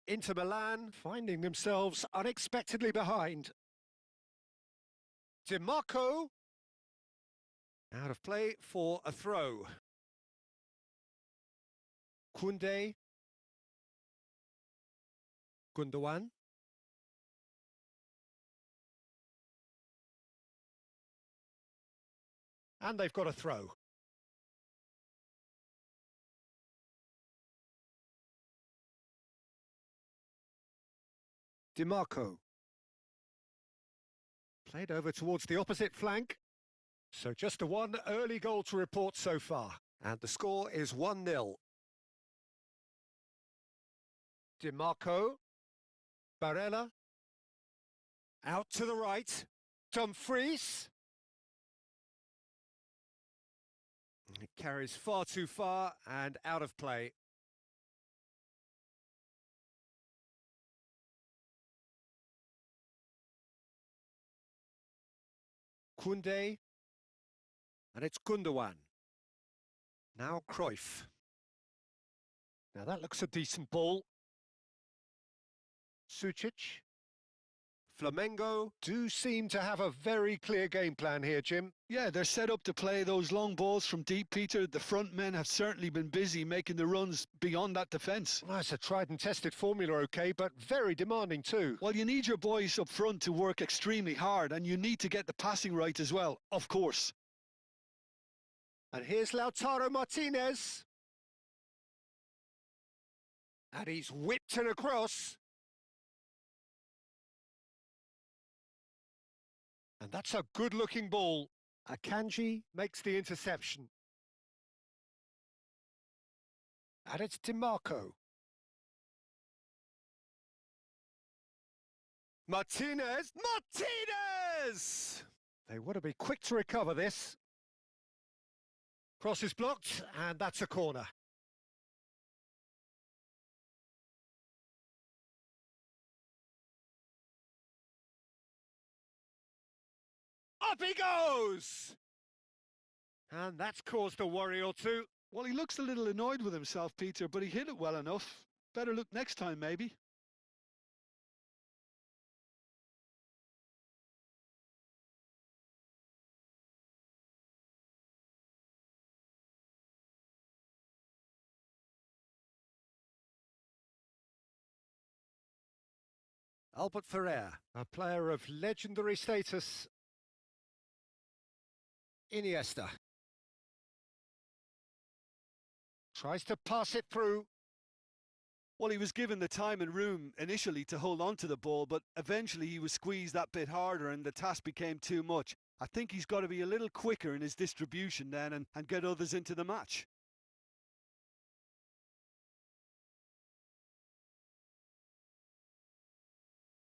Inter Milan finding themselves unexpectedly behind. DiMarco out of play for a throw. Koundé. Gundogan. And they've got a throw. DiMarco. Played over towards the opposite flank. So just the one early goal to report so far. And the score is 1-0. DiMarco. Barella. Out to the right. Dumfries. It carries far too far and out of play. Koundé. And it's Gundogan. Now Cruyff. Now that looks a decent ball. Sucic. Flamengo do seem to have a very clear game plan here, Jim. Yeah, they're set up to play those long balls from deep, Peter. The front men have certainly been busy making the runs beyond that defence. Well, it's a tried and tested formula, okay, but very demanding too. Well, you need your boys up front to work extremely hard, and you need to get the passing right as well, of course. And here's Lautaro Martinez. And he's whipped it across. And that's a good-looking ball. Akanji makes the interception. And it's DiMarco. Martinez! Martinez! They want to be quick to recover this. Cross is blocked, and that's a corner. Up he goes! And that's caused a worry or two. Well, he looks a little annoyed with himself, Peter, but he hit it well enough. Better look next time, maybe. Albert Ferrer, a player of legendary status. Iniesta. Tries to pass it through. Well, he was given the time and room initially to hold on to the ball, but eventually he was squeezed that bit harder and the task became too much. I think he's got to be a little quicker in his distribution then and get others into the match.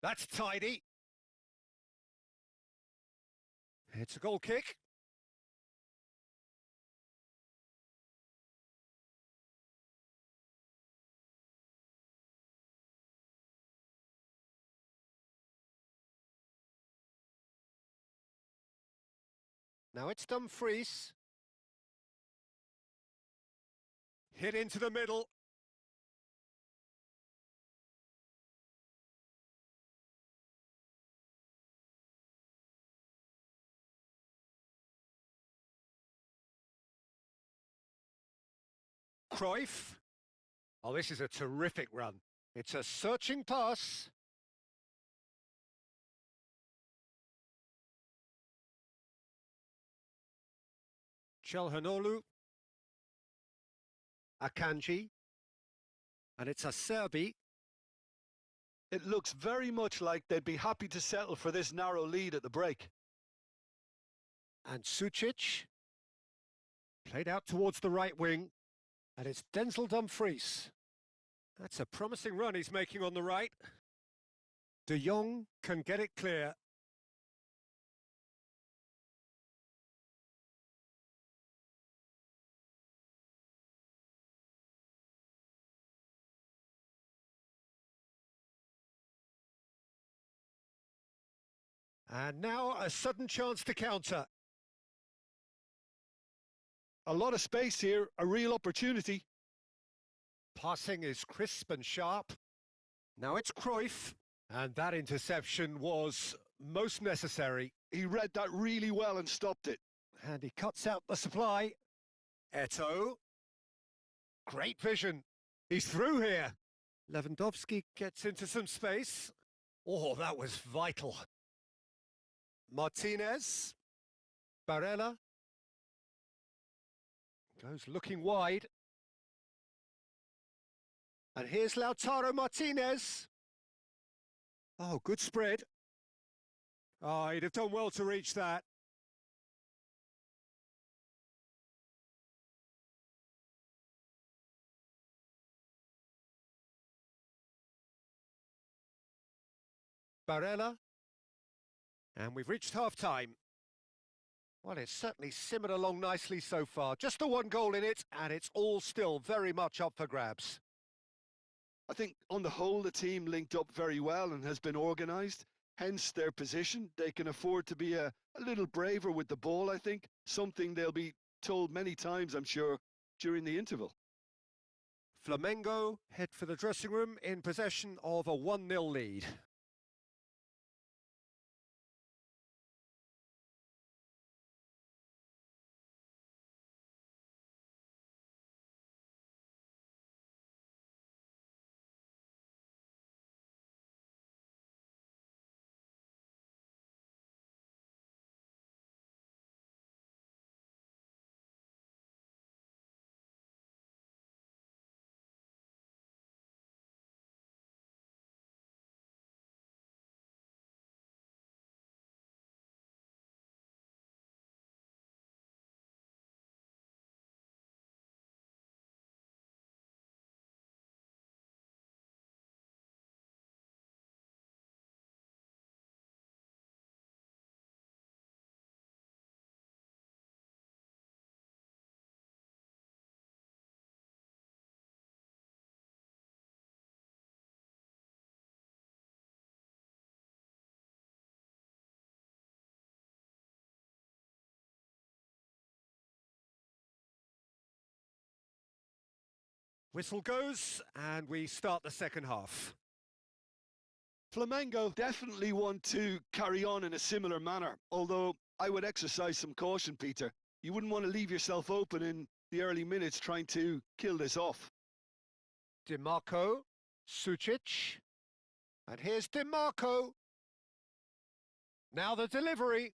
That's tidy. It's a goal kick. Now it's Dumfries. Hit into the middle. Cruyff. Oh, this is a terrific run. It's a searching pass. Çalhanoğlu. Akanji. And it's a Serbi. It looks very much like they'd be happy to settle for this narrow lead at the break. And Sucic. Played out towards the right wing. And it's Denzel Dumfries. That's a promising run he's making on the right. De Jong can get it clear. And now a sudden chance to counter. A lot of space here, a real opportunity. Passing is crisp and sharp. Now it's Cruyff, and that interception was most necessary. He read that really well and stopped it. And he cuts out the supply. Eto'o. Great vision. He's through here. Lewandowski gets into some space. Oh, that was vital. Martinez. Barella. Goes looking wide. And here's Lautaro Martinez. Oh, good spread. Oh, he'd have done well to reach that. Barella. And we've reached half-time. Well, it's certainly simmered along nicely so far. Just the one goal in it, and it's all still very much up for grabs. I think on the whole the team linked up very well and has been organised, hence their position. They can afford to be a little braver with the ball, I think, something they'll be told many times, I'm sure, during the interval. Flamengo head for the dressing room in possession of a 1-0 lead. Whistle goes, and we start the second half. Flamengo definitely want to carry on in a similar manner, although I would exercise some caution, Peter. You wouldn't want to leave yourself open in the early minutes trying to kill this off. DiMarco, Sucic, and here's DiMarco. Now the delivery,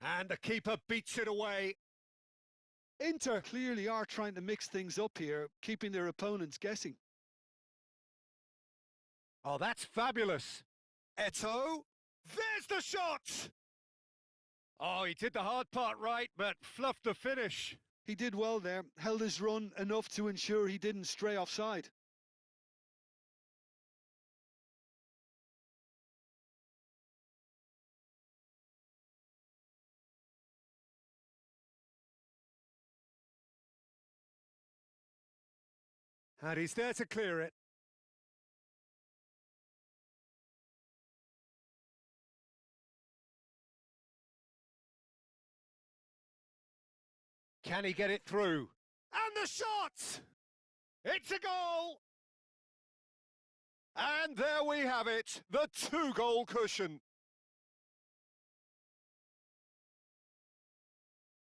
and the keeper beats it away. Inter clearly are trying to mix things up here, keeping their opponents guessing. Oh, that's fabulous. Eto'o, there's the shot! Oh, he did the hard part right, but fluffed the finish. He did well there, held his run enough to ensure he didn't stray offside. And he's there to clear it. Can he get it through? And the shot! It's a goal! And there we have it, the 2-goal cushion.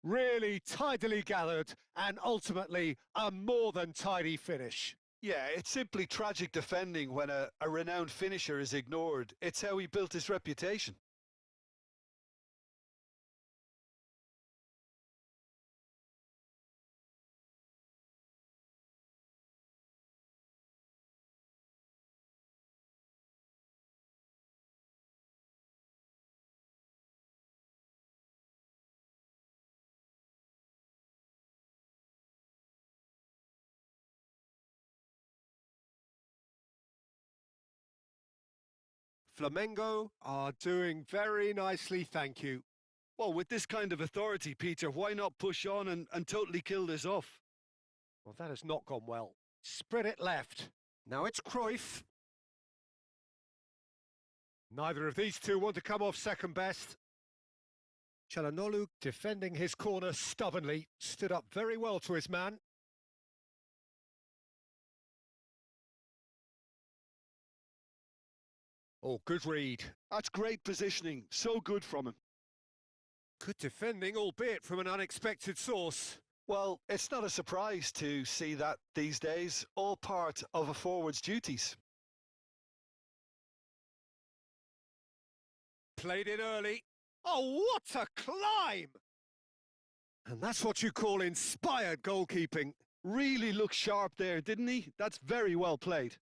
Really tidily gathered, and ultimately a more than tidy finish. Yeah, it's simply tragic defending when a renowned finisher is ignored. It's how he built his reputation. Flamengo are doing very nicely, thank you. Well, with this kind of authority, Peter, why not push on and totally kill this off? Well, that has not gone well. Spread it left. Now it's Cruyff. Neither of these two want to come off second best. Çalhanoğlu, defending his corner stubbornly, stood up very well to his man. Oh, good read. That's great positioning. So good from him. Good defending, albeit from an unexpected source. Well, it's not a surprise to see that these days, all part of a forward's duties. Played it early. Oh, what a climb! And that's what you call inspired goalkeeping. Really looked sharp there, didn't he? That's very well played.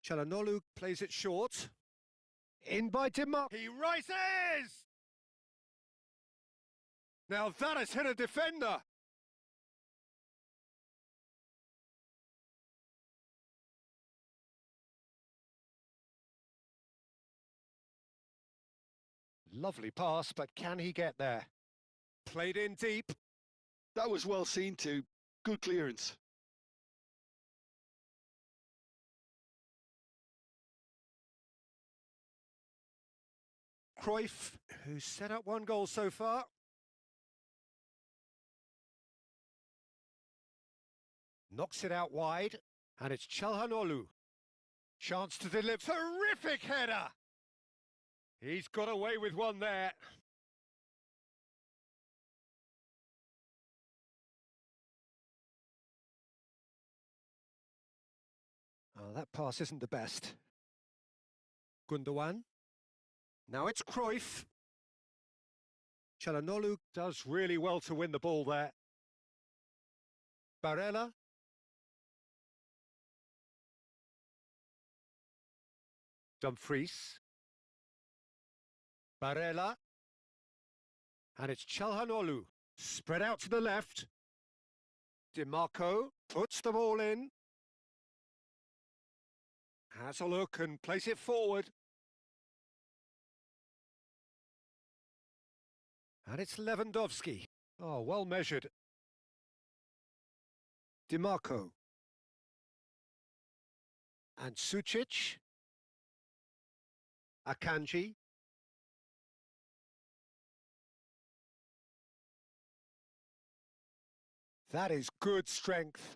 Çalhanoğlu plays it short. In by Dimar. He rises! Now that has hit a defender. Lovely pass, but can he get there? Played in deep. That was well seen too. Good clearance. Cruyff, who's set up one goal so far. Knocks it out wide, and it's Çalhanoğlu. Chance to deliver. Terrific header! He's got away with one there. Oh, that pass isn't the best. Gundogan. Now it's Cruyff. Çalhanoğlu does really well to win the ball there. Barella. Dumfries. Barella. And it's Çalhanoğlu. Spread out to the left. DiMarco puts the ball in. Has a look and plays it forward. And it's Lewandowski. Oh, well measured. DiMarco. And Sucic. Akanji. That is good strength.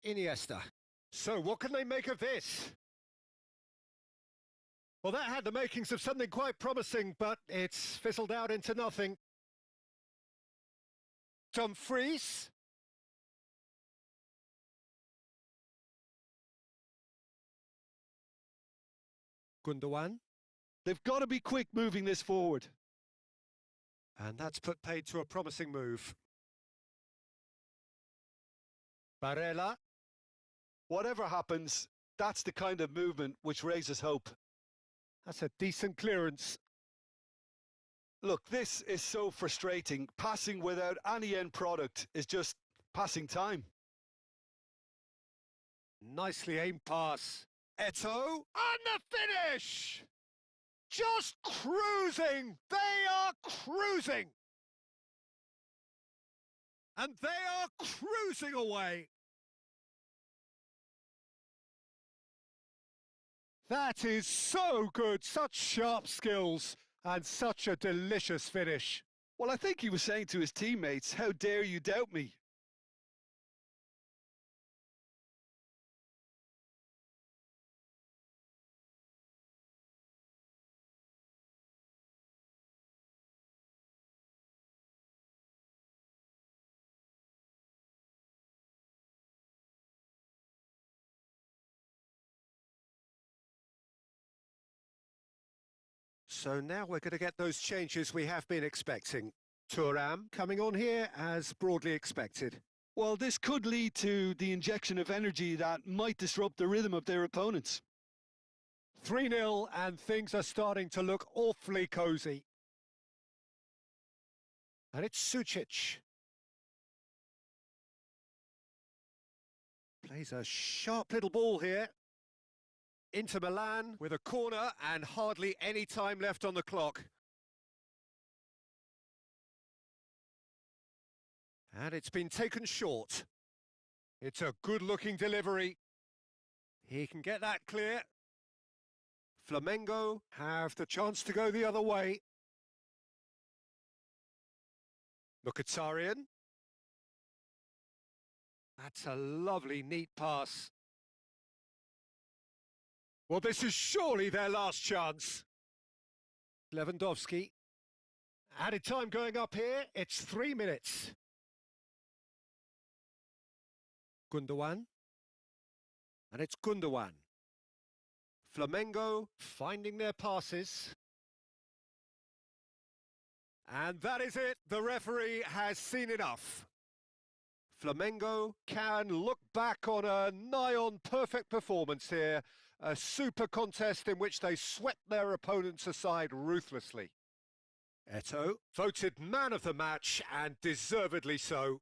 Iniesta. So what can they make of this? Well, that had the makings of something quite promising, but it's fizzled out into nothing. Dumfries. Gundogan. They've got to be quick moving this forward. And that's put paid to a promising move. Barella. Whatever happens, that's the kind of movement which raises hope. That's a decent clearance. Look, this is so frustrating. Passing without any end product is just passing time. Nicely aimed pass. Eto'o, and the finish! Just cruising! They are cruising! And they are cruising away! That is so good, such sharp skills, and such a delicious finish. Well, I think he was saying to his teammates, how dare you doubt me? So now we're going to get those changes we have been expecting. Thuram coming on here as broadly expected. Well, this could lead to the injection of energy that might disrupt the rhythm of their opponents. 3-0 and things are starting to look awfully cosy. And it's Sucic. Plays a sharp little ball here. Into Milan with a corner and hardly any time left on the clock. And it's been taken short. It's a good-looking delivery. He can get that clear. Flamengo have the chance to go the other way. Mkhitaryan. That's a lovely, neat pass. Well, this is surely their last chance. Lewandowski. Added time going up here. It's 3 minutes. Gundogan. And it's Gundogan. Flamengo finding their passes. And that is it. The referee has seen enough. Flamengo can look back on a nigh-on perfect performance here. A super contest in which they swept their opponents aside ruthlessly. Eto'o voted man of the match, and deservedly so.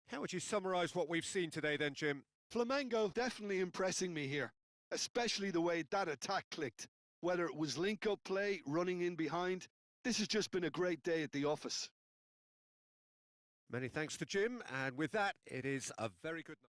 How would you summarise what we've seen today then, Jim? Flamengo definitely impressing me here, especially the way that attack clicked. Whether it was link-up play, running in behind, this has just been a great day at the office. Many thanks to Jim, and with that, it is a very good night.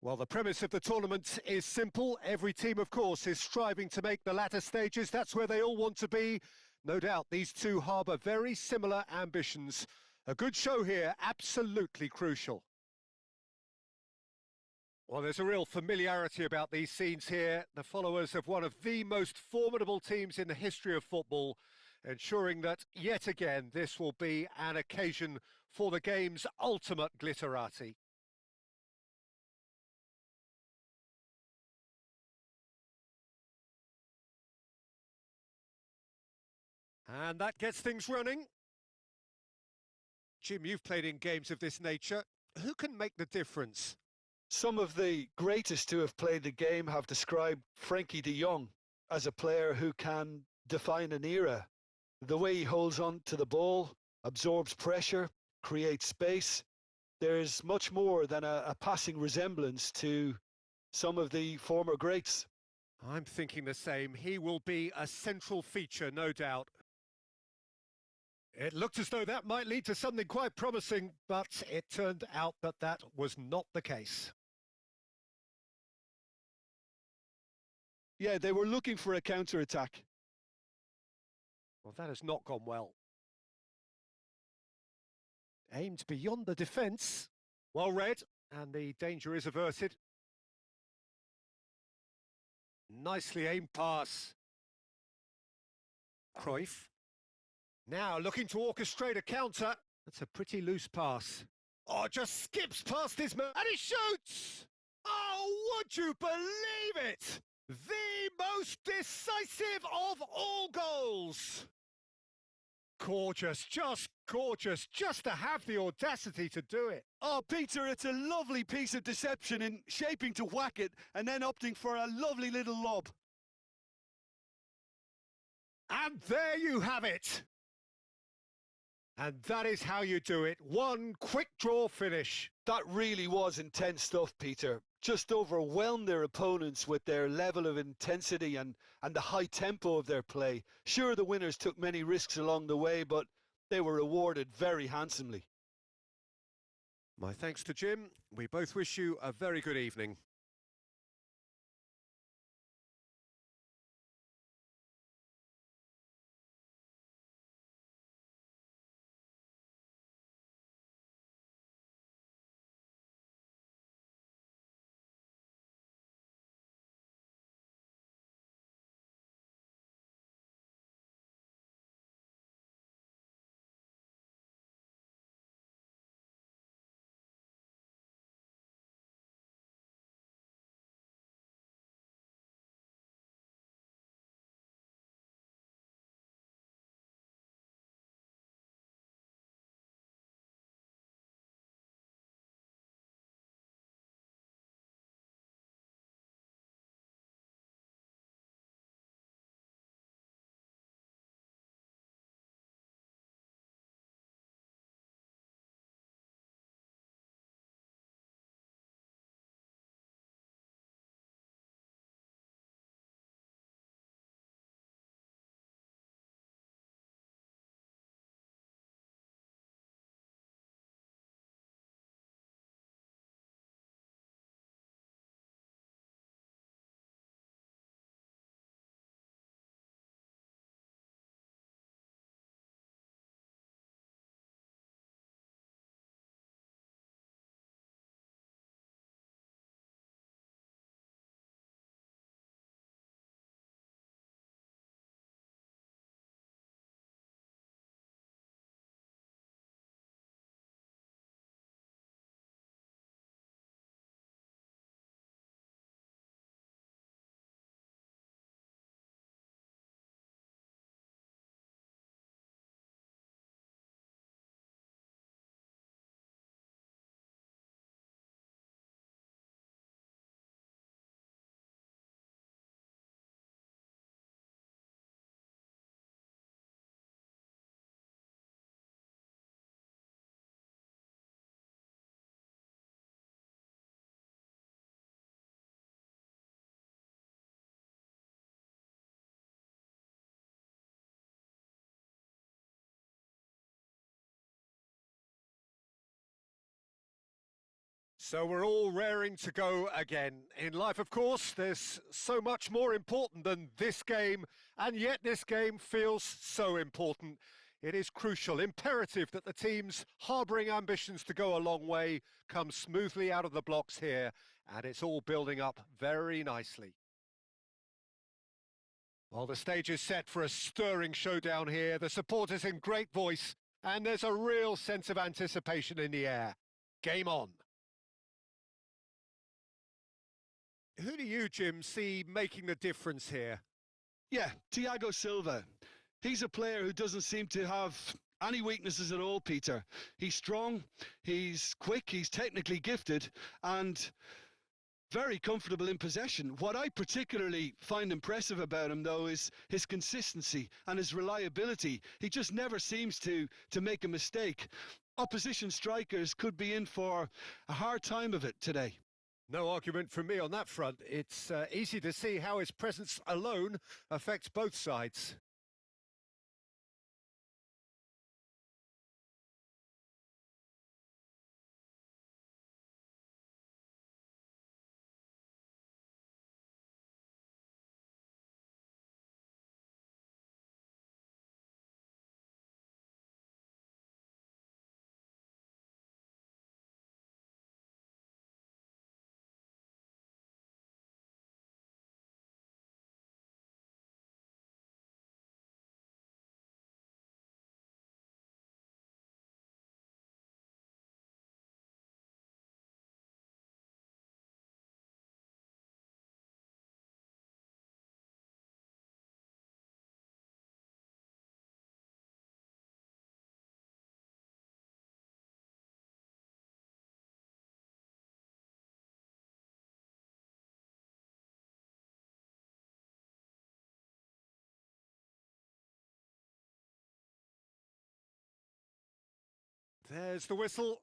Well, the premise of the tournament is simple. Every team, of course, is striving to make the latter stages. That's where they all want to be. No doubt these two harbour very similar ambitions. A good show here, absolutely crucial. Well, there's a real familiarity about these scenes here. The followers of one of the most formidable teams in the history of football, ensuring that, yet again, this will be an occasion for the game's ultimate glitterati. And that gets things running. Jim, you've played in games of this nature. Who can make the difference? Some of the greatest who have played the game have described Frankie de Jong as a player who can define an era. The way he holds on to the ball, absorbs pressure, creates space. There's much more than a passing resemblance to some of the former greats. I'm thinking the same. He will be a central feature, no doubt. It looked as though that might lead to something quite promising, but it turned out that that was not the case. Yeah, they were looking for a counter-attack. Well, that has not gone well. Aimed beyond the defence. Well read, and the danger is averted. Nicely aimed pass. Cruyff. Now looking to orchestrate a counter. That's a pretty loose pass. Oh, just skips past his man, and he shoots! Oh, would you believe it? The most decisive of all goals! Gorgeous, just to have the audacity to do it. Oh, Peter, it's a lovely piece of deception in shaping to whack it and then opting for a lovely little lob. And there you have it. And that is how you do it. One quick draw finish. That really was intense stuff, Peter. Just overwhelmed their opponents with their level of intensity and the high tempo of their play. Sure, the winners took many risks along the way, but they were rewarded very handsomely. My thanks to Jim. We both wish you a very good evening. So we're all raring to go again. In life, of course, there's so much more important than this game, and yet this game feels so important. It is crucial, imperative that the teams harbouring ambitions to go a long way come smoothly out of the blocks here, and it's all building up very nicely. Well, the stage is set for a stirring showdown here. The supporters in great voice, and there's a real sense of anticipation in the air. Game on. Who do you, Jim, see making the difference here? Yeah, Thiago Silva. He's a player who doesn't seem to have any weaknesses at all, Peter. He's strong, he's quick, he's technically gifted, and very comfortable in possession. What I particularly find impressive about him, though, is his consistency and his reliability. He just never seems to make a mistake. Opposition strikers could be in for a hard time of it today. No argument from me on that front. It's easy to see how his presence alone affects both sides. There's the whistle.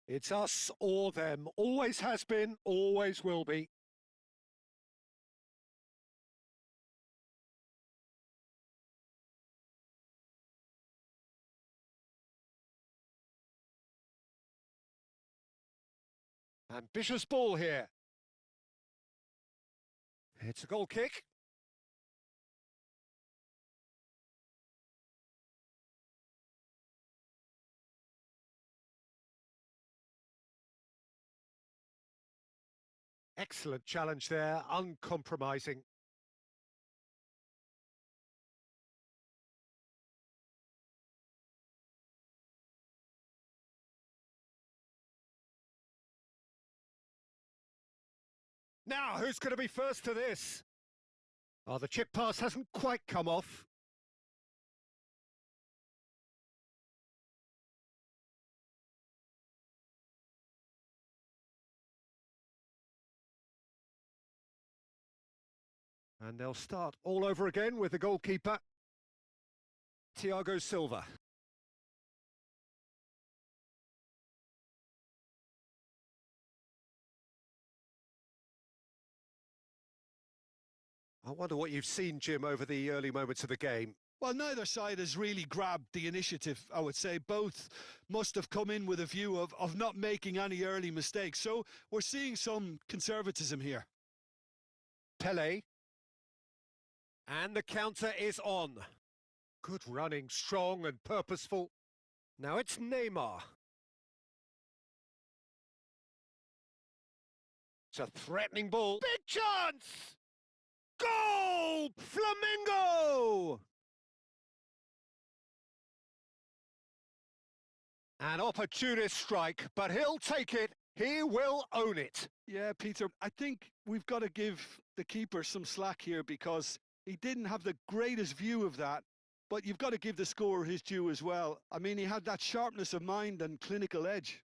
It's us or them. Always has been, always will be. Ambitious ball here. It's a goal kick. Excellent challenge there, uncompromising. Now, who's going to be first to this? Oh, the chip pass hasn't quite come off. And they'll start all over again with the goalkeeper, Thiago Silva. I wonder what you've seen, Jim, over the early moments of the game. Well, neither side has really grabbed the initiative, I would say. Both must have come in with a view of not making any early mistakes. So we're seeing some conservatism here. Pele. And the counter is on. Good running, strong and purposeful. Now it's Neymar. It's a threatening ball. Big chance! Goal! Flamingo! An opportunist strike, but he'll take it. He will own it. Yeah, Peter, I think we've got to give the keeper some slack here because he didn't have the greatest view of that, but you've got to give the scorer his due as well. I mean, he had that sharpness of mind and clinical edge.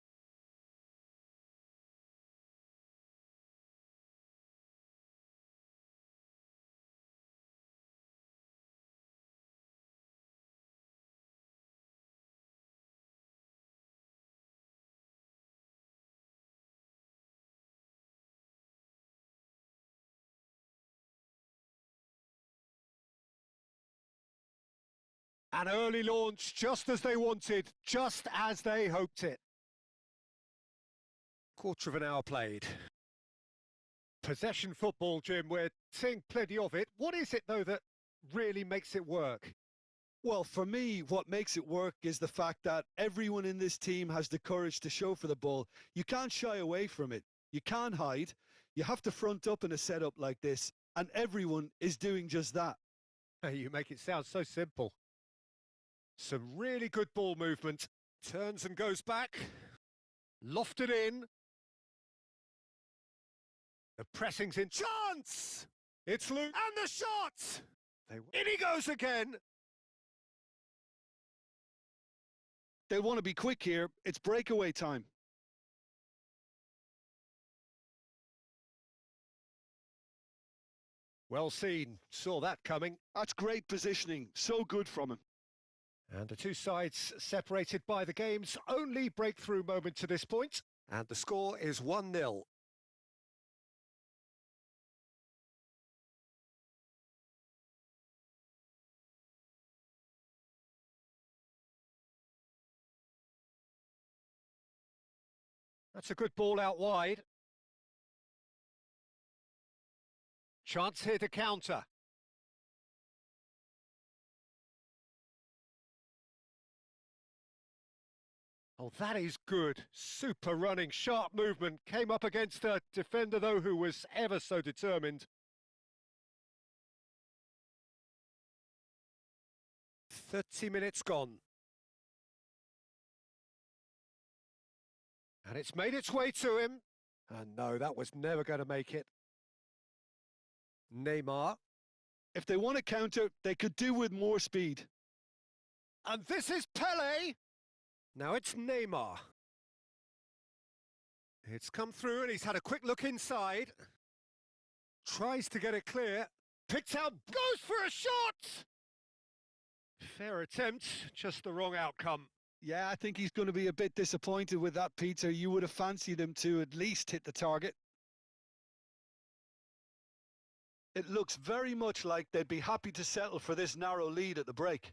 An early launch, just as they wanted, just as they hoped it. Quarter of an hour played. Possession football, Jim, we're seeing plenty of it. What is it, though, that really makes it work? Well, for me, what makes it work is the fact that everyone in this team has the courage to show for the ball. You can't shy away from it. You can't hide. You have to front up in a setup like this, and everyone is doing just that. You make it sound so simple. Some really good ball movement. Turns and goes back. Lofted in. The pressing's in. Chance! It's Luke. And the shot! In he goes again. They want to be quick here. It's breakaway time. Well seen. Saw that coming. That's great positioning. So good from him. And the two sides separated by the game's only breakthrough moment to this point. And the score is 1-0. That's a good ball out wide. Chance here to counter. Oh, that is good. Super running, sharp movement. Came up against a defender, though, who was ever so determined. 30 minutes gone. And it's made its way to him. And no, that was never going to make it. Neymar. If they want to counter, they could do with more speed. And this is Pele. Now it's Neymar. It's come through and he's had a quick look inside. Tries to get it clear. Picked out, goes for a shot! Fair attempt, just the wrong outcome. Yeah, I think he's going to be a bit disappointed with that, Peter. You would have fancied him to at least hit the target. It looks very much like they'd be happy to settle for this narrow lead at the break.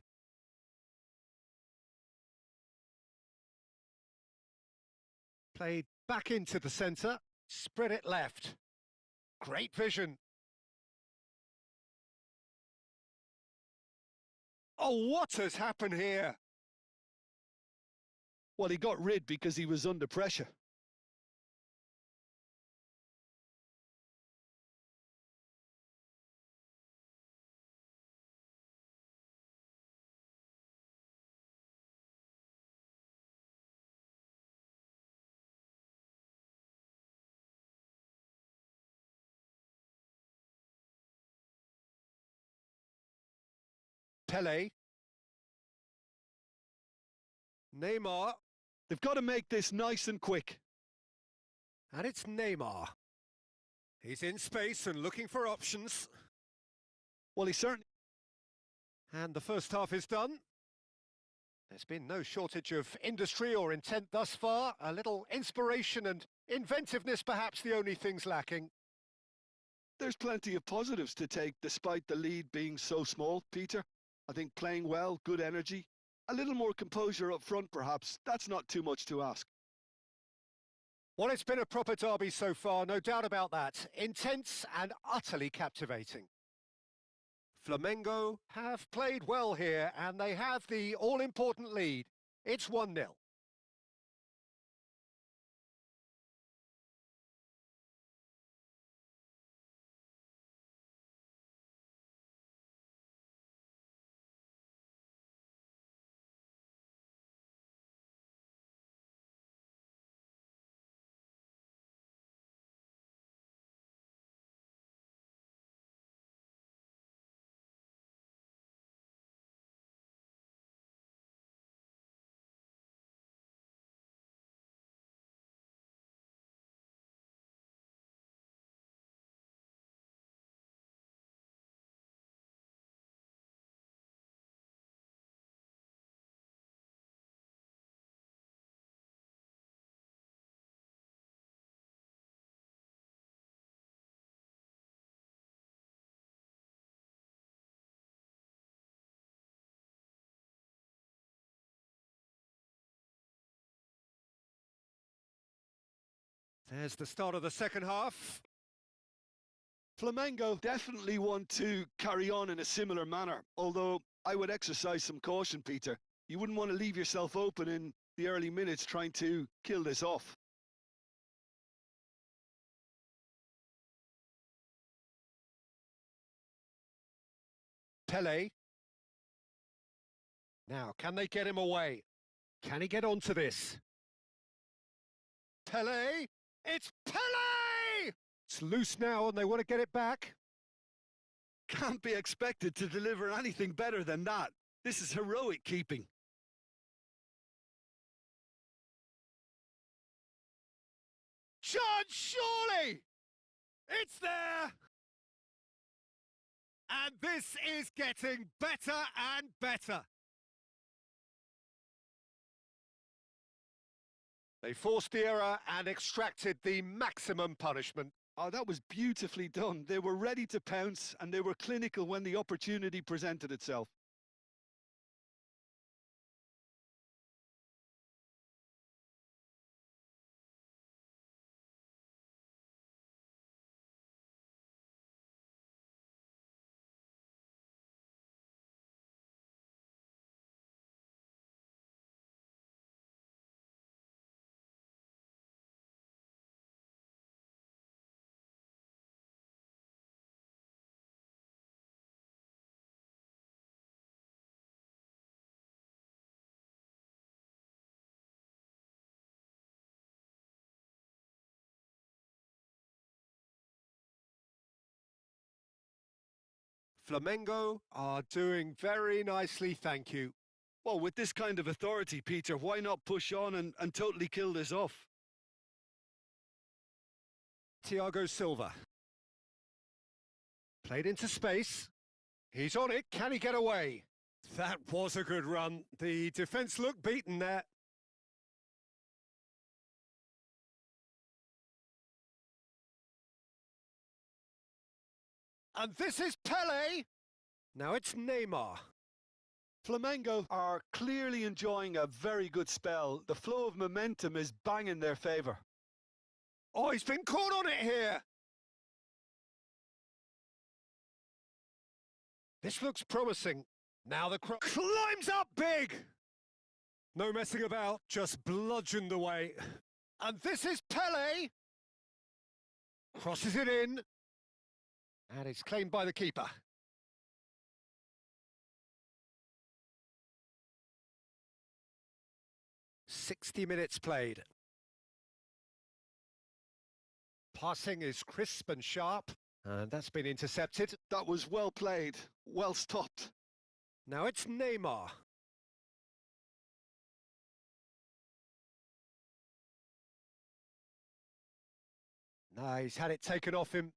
Played back into the centre, spread it left. Great vision. Oh, what has happened here? Well, he got rid because he was under pressure. Pele. Neymar. They've got to make this nice and quick. And it's Neymar. He's in space and looking for options. Well, he certainly... And the first half is done. There's been no shortage of industry or intent thus far. A little inspiration and inventiveness, perhaps the only things lacking. There's plenty of positives to take despite the lead being so small, Peter. I think playing well, good energy. A little more composure up front, perhaps. That's not too much to ask. Well, it's been a proper derby so far, no doubt about that. Intense and utterly captivating. Flamengo have played well here, and they have the all-important lead. It's 1-0. There's the start of the second half. Flamengo definitely want to carry on in a similar manner, although I would exercise some caution, Peter. You wouldn't want to leave yourself open in the early minutes trying to kill this off. Pele. Now, can they get him away? Can he get onto this? Pele! It's Pele! It's loose now and they want to get it back. Can't be expected to deliver anything better than that. This is heroic keeping. John, surely! It's there! And this is getting better and better. They forced the error and extracted the maximum punishment. Oh, that was beautifully done. They were ready to pounce and they were clinical when the opportunity presented itself. Flamengo are doing very nicely, thank you. Well, with this kind of authority, Peter, why not push on and totally kill this off? Thiago Silva. Played into space. He's on it. Can he get away? That was a good run. The defence looked beaten there. And this is Pele. Now it's Neymar. Flamengo are clearly enjoying a very good spell. The flow of momentum is bang in their favour. Oh, he's been caught on it here. This looks promising. Now the cross climbs up big. No messing about, just bludgeoned away. And this is Pele. Crosses it in. And it's claimed by the keeper. "60 minutes played. Passing is crisp and sharp, and that's been intercepted. That was well played, well stopped. Now it's Neymar. No, he's had it taken off him.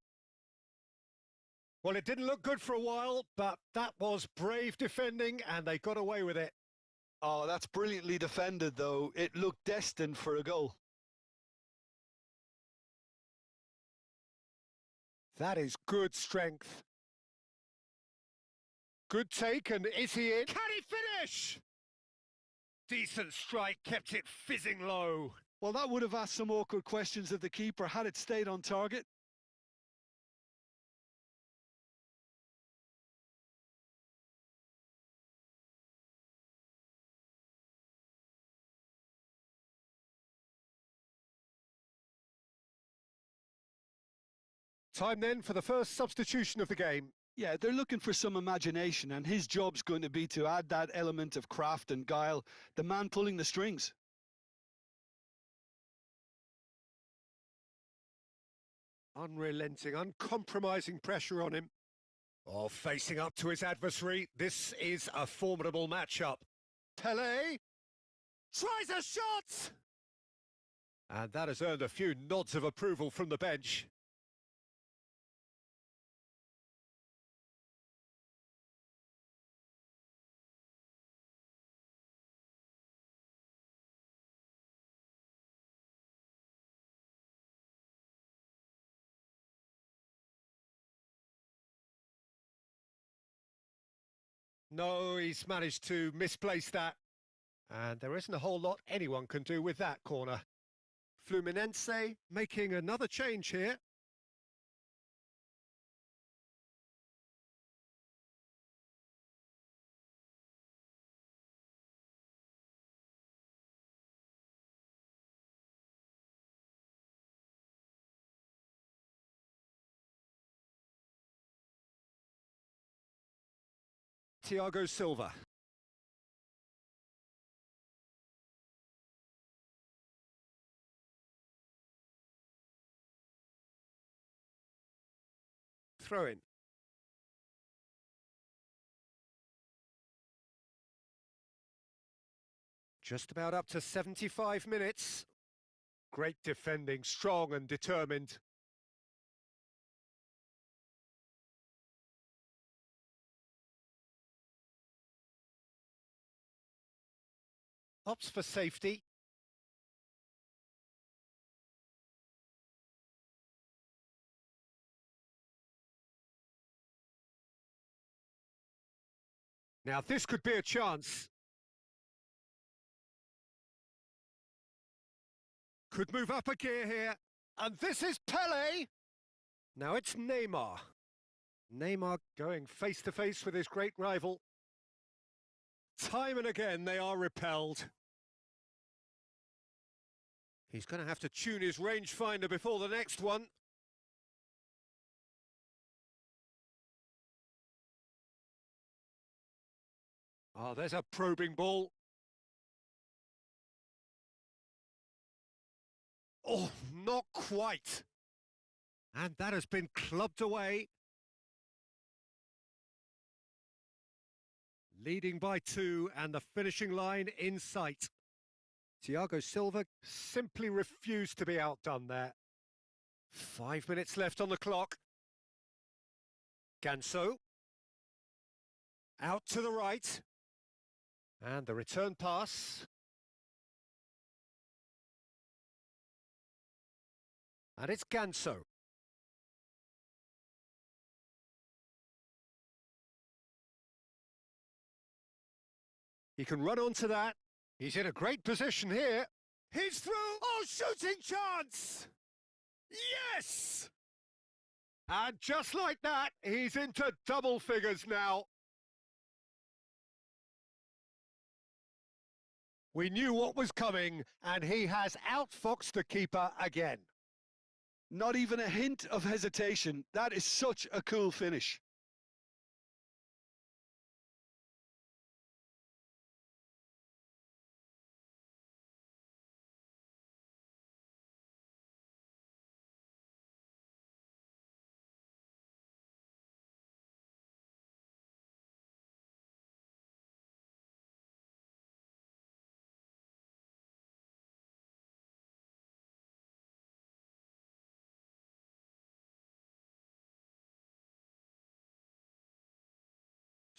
Well, it didn't look good for a while, but that was brave defending, and they got away with it. Oh, that's brilliantly defended, though. It looked destined for a goal. That is good strength. Good take, and is he in? Can he finish? Decent strike, kept it fizzing low. Well, that would have asked some awkward questions of the keeper had it stayed on target. Time then for the first substitution of the game. Yeah, they're looking for some imagination, and his job's going to be to add that element of craft and guile, the man pulling the strings. Unrelenting, uncompromising pressure on him. Oh, facing up to his adversary, this is a formidable matchup. Pele tries a shot! And that has earned a few nods of approval from the bench. No, he's managed to misplace that. And there isn't a whole lot anyone can do with that corner. Fluminense making another change here. Thiago Silva. Throw in. Just about up to 75 minutes. Great defending, strong and determined. Opts for safety. Now this could be a chance. Could move up a gear here. And this is Pele. Now it's Neymar. Neymar going face to face with his great rival. Time and again they are repelled. He's going to have to tune his rangefinder before the next one. Oh, there's a probing ball. Oh, not quite. And that has been clubbed away. Leading by 2 and the finishing line in sight. Thiago Silva simply refused to be outdone there. 5 minutes left on the clock. Ganso. Out to the right. And the return pass. And it's Ganso. He can run onto that. He's in a great position here. He's through. Oh, shooting chance! Yes! And just like that, he's into double figures now. We knew what was coming, and he has outfoxed the keeper again. Not even a hint of hesitation. That is such a cool finish.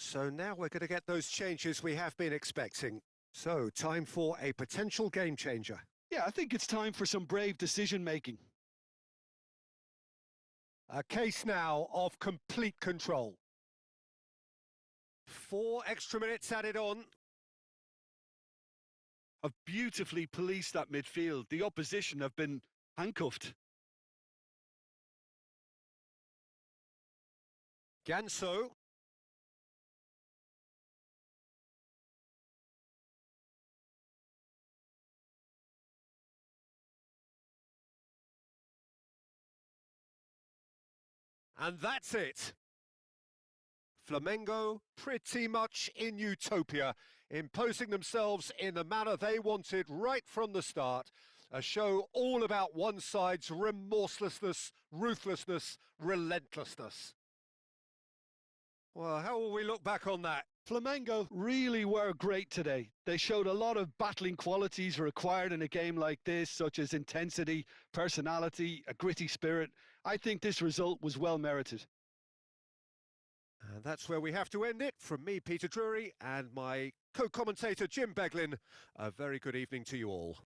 So now we're going to get those changes we have been expecting. So, time for a potential game changer. Yeah, I think it's time for some brave decision-making. A case now of complete control. 4 extra minutes added on. Have beautifully policed that midfield. The opposition have been handcuffed. Ganso. And that's it. Flamengo pretty much in utopia, imposing themselves in the manner they wanted right from the start. A show all about one side's remorselessness, ruthlessness, relentlessness. Well, how will we look back on that? Flamengo really were great today. They showed a lot of battling qualities required in a game like this, such as intensity, personality, a gritty spirit. I think this result was well merited. And that's where we have to end it. From me, Peter Drury, and my co-commentator, Jim Beglin, a very good evening to you all.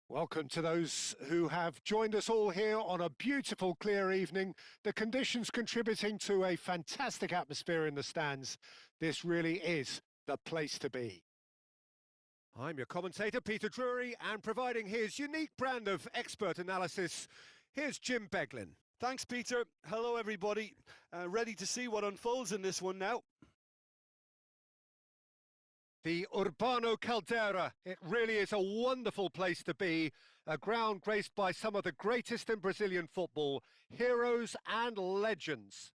Welcome to those who have joined us all here on a beautiful, clear evening. The conditions contributing to a fantastic atmosphere in the stands. This really is the place to be. I'm your commentator, Peter Drury, and providing his unique brand of expert analysis, here's Jim Beglin. Thanks, Peter. Hello, everybody. Ready to see what unfolds in this one now. The Urbano Caldera, it really is a wonderful place to be, a ground graced by some of the greatest in Brazilian football, heroes and legends.